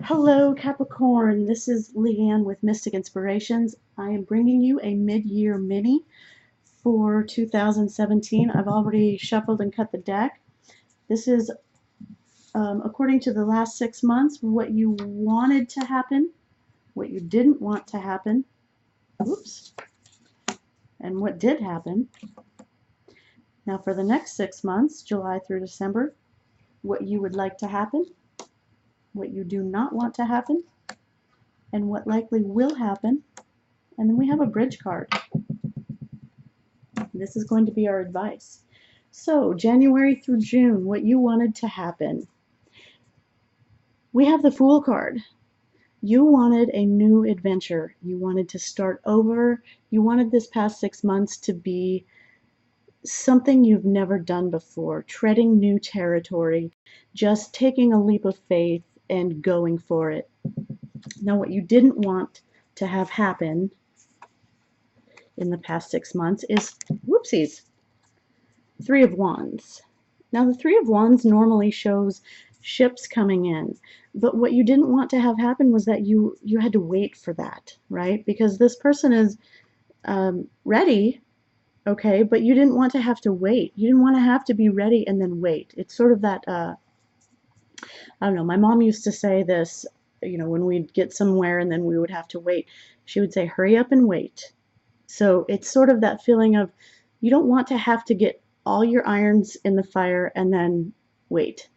Hello, Capricorn. This is Leanne with Mystic Inspirations. I am bringing you a mid-year mini for 2017. I've already shuffled and cut the deck. This is, according to the last 6 months, what you wanted to happen, what you didn't want to happen, oops, and what did happen. Now for the next 6 months, July through December, what you would like to happen, what you do not want to happen, and what likely will happen. And then we have a bridge card. This is going to be our advice. So, January through June, what you wanted to happen. We have the Fool card. You wanted a new adventure. You wanted to start over. You wanted this past 6 months to be something you've never done before, treading new territory, just taking a leap of faith and going for it. Now, what you didn't want to have happen in the past 6 months is, whoopsies, Three of Wands. Now, the Three of Wands normally shows ships coming in, but what you didn't want to have happen was that you had to wait for that, right? Because this person is ready, okay, but you didn't want to have to wait. You didn't want to have to be ready and then wait. It's sort of that, I don't know, my mom used to say this, you know, when we'd get somewhere and then we would have to wait. She would say, hurry up and wait. So it's sort of that feeling of you don't want to have to get all your irons in the fire and then wait.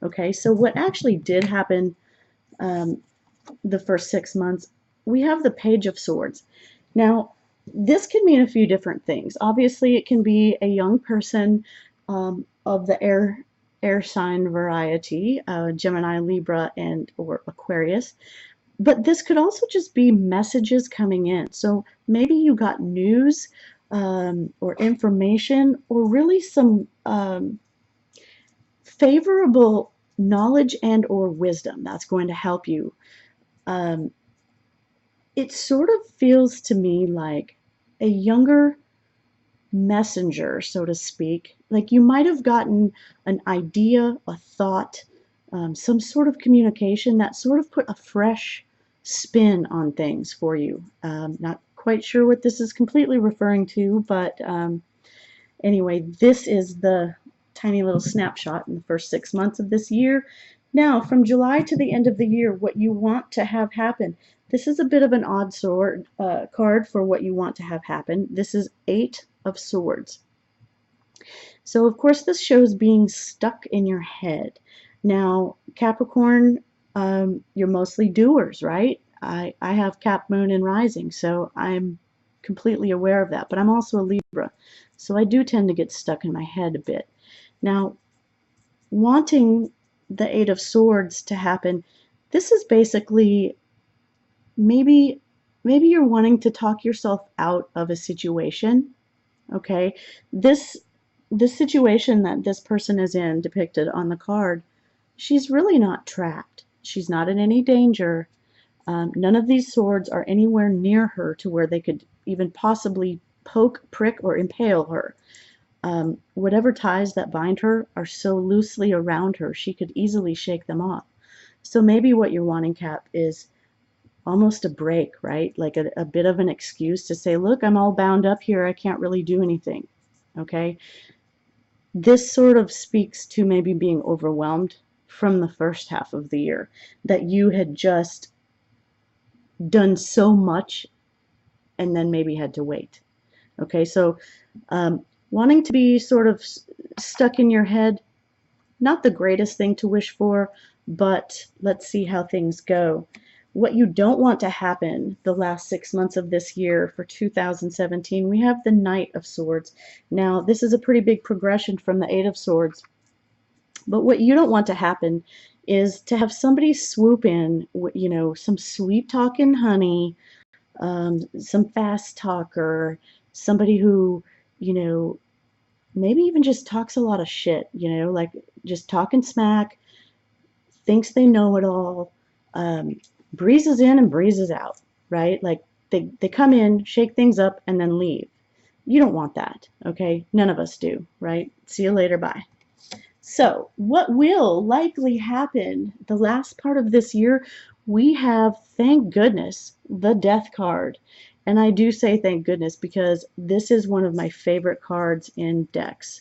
Okay, so what actually did happen the first 6 months, we have the Page of Swords. Now, this can mean a few different things. Obviously, it can be a young person of the air sign variety, Gemini, Libra, or Aquarius. But this could also just be messages coming in. So maybe you got news or information or really some favorable knowledge and or wisdom that's going to help you. It sort of feels to me like a younger messenger, so to speak. Like you might have gotten an idea, a thought, some sort of communication that sort of put a fresh spin on things for you. Not quite sure what this is completely referring to, but anyway, this is the tiny little snapshot in the first 6 months of this year. Now, from July to the end of the year, what you want to have happen. This is a bit of an odd card for what you want to have happen. This is Eight of Swords. So, of course, this shows being stuck in your head. Now, Capricorn, you're mostly doers, right? I have Cap, Moon, and Rising, so I'm completely aware of that. But I'm also a Libra, so I do tend to get stuck in my head a bit. Now, wanting the Eight of Swords to happen, this is basically maybe you're wanting to talk yourself out of a situation. Okay, this situation that this person is in, depicted on the card, she's really not trapped. She's not in any danger. None of these swords are anywhere near her to where they could even possibly poke, prick, or impale her. Whatever ties that bind her are so loosely around her, she could easily shake them off. So maybe what you're wanting, Cap, is almost a break, right? Like a bit of an excuse to say, look, I'm all bound up here. I can't really do anything. Okay? This sort of speaks to maybe being overwhelmed from the first half of the year, that you had just done so much and then maybe had to wait. Okay, so wanting to be sort of stuck in your head, not the greatest thing to wish for, but let's see how things go. What you don't want to happen the last 6 months of this year for 2017, we have the Knight of Swords. Now, this is a pretty big progression from the Eight of Swords. But what you don't want to happen is to have somebody swoop in, you know, some sweet talking honey, some fast talker, somebody who, you know, maybe even just talks a lot of shit, you know, like just talking smack, thinks they know it all, breezes in and breezes out, right? Like they come in, shake things up, and then leave. You don't want that, okay? None of us do, right? See you later, bye. So what will likely happen the last part of this year, we have, thank goodness, the death card. And I do say thank goodness because this is one of my favorite cards in decks.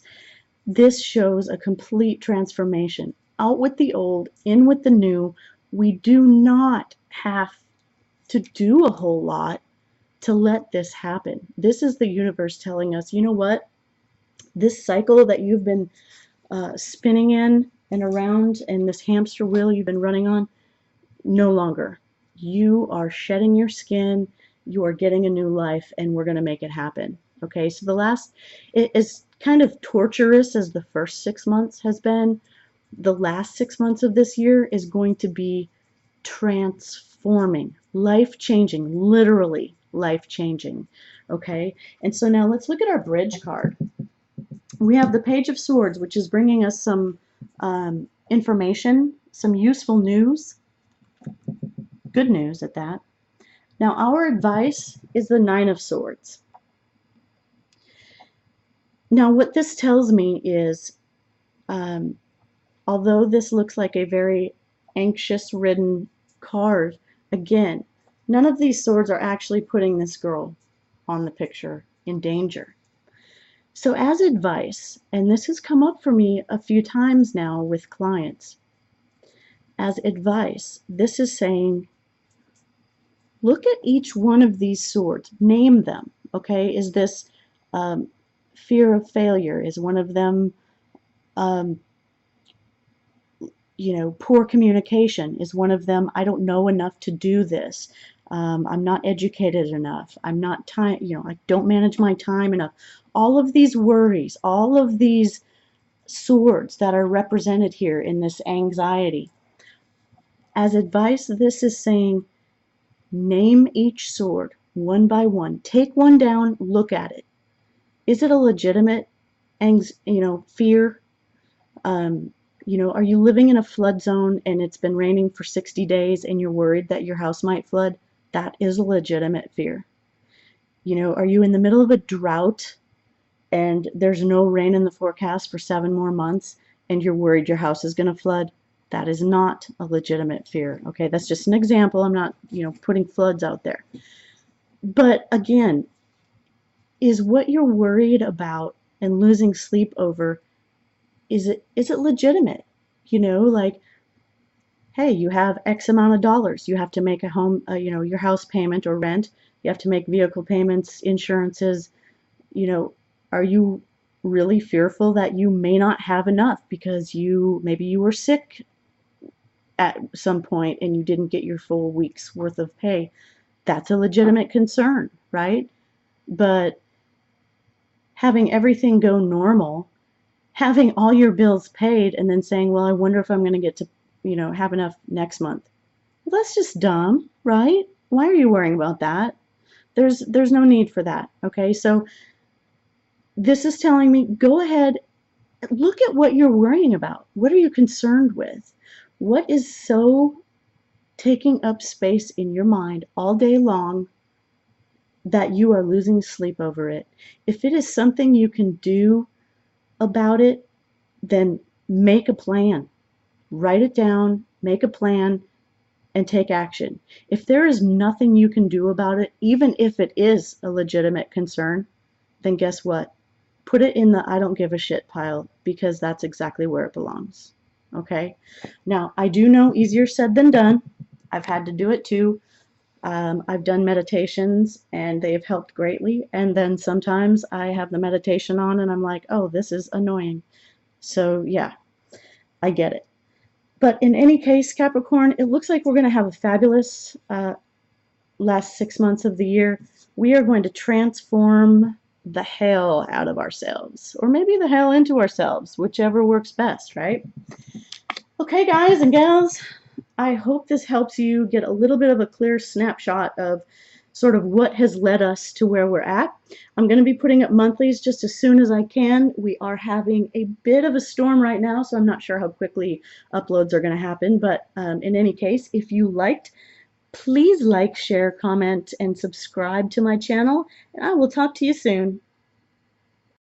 This shows a complete transformation. Out with the old, in with the new. We do not have to do a whole lot to let this happen. This is the universe telling us, you know what? This cycle that you've been spinning in and around, and this hamster wheel you've been running on, no longer. You are shedding your skin, you are getting a new life, and we're going to make it happen. Okay, so the last, it is kind of torturous as the first 6 months has been. The last 6 months of this year is going to be transforming, life-changing, literally life-changing. Okay, and so now let's look at our bridge card. We have the Page of Swords, which is bringing us some information, some useful news, good news at that. Now, our advice is the Nine of Swords. Now, what this tells me is, although this looks like a very anxious-ridden card, again, none of these swords are actually putting this girl on the picture in danger. So as advice, and this has come up for me a few times now with clients, as advice, this is saying, look at each one of these swords, name them, okay? Is this fear of failure? Is one of them, poor communication? Is one of them, I don't know enough to do this? I'm not educated enough. I'm not time, I don't manage my time enough. All of these worries, all of these swords that are represented here in this anxiety. As advice, this is saying, name each sword one by one. Take one down, look at it. Is it a legitimate, fear? Are you living in a flood zone and it's been raining for 60 days and you're worried that your house might flood? That is a legitimate fear. Are you in the middle of a drought and there's no rain in the forecast for 7 more months and you're worried your house is going to flood? That is not a legitimate fear. Okay, that's just an example. I'm not, putting floods out there. But again, is what you're worried about and losing sleep over, is it legitimate? Hey, you have X amount of dollars. You have to make a home, your house payment or rent. You have to make vehicle payments, insurances. Are you really fearful that you may not have enough because maybe you were sick at some point and you didn't get your full week's worth of pay? That's a legitimate concern, right? But having everything go normal, having all your bills paid, and then saying, well, I wonder if I'm going to get to, have enough next month. Well, that's just dumb, right? Why are you worrying about that? There's no need for that, okay? So this is telling me, go ahead, look at what you're worrying about. What are you concerned with? What is so taking up space in your mind all day long that you are losing sleep over it? If it is something you can do about it, then make a plan. Write it down, make a plan, and take action. If there is nothing you can do about it, even if it is a legitimate concern, then guess what? Put it in the I don't give a shit pile, because that's exactly where it belongs. Okay? Now, I do know easier said than done. I've had to do it too. I've done meditations and they have helped greatly. And then sometimes I have the meditation on and I'm like, oh, this is annoying. So yeah, I get it. But in any case, Capricorn, it looks like we're going to have a fabulous last 6 months of the year. We are going to transform the hell out of ourselves, or maybe the hell into ourselves, whichever works best, right? Okay, guys and gals, I hope this helps you get a little bit of a clear snapshot of sort of what has led us to where we're at. I'm going to be putting up monthlies just as soon as I can. We are having a bit of a storm right now, so I'm not sure how quickly uploads are going to happen. But in any case, if you liked, please like, share, comment, and subscribe to my channel, and I will talk to you soon.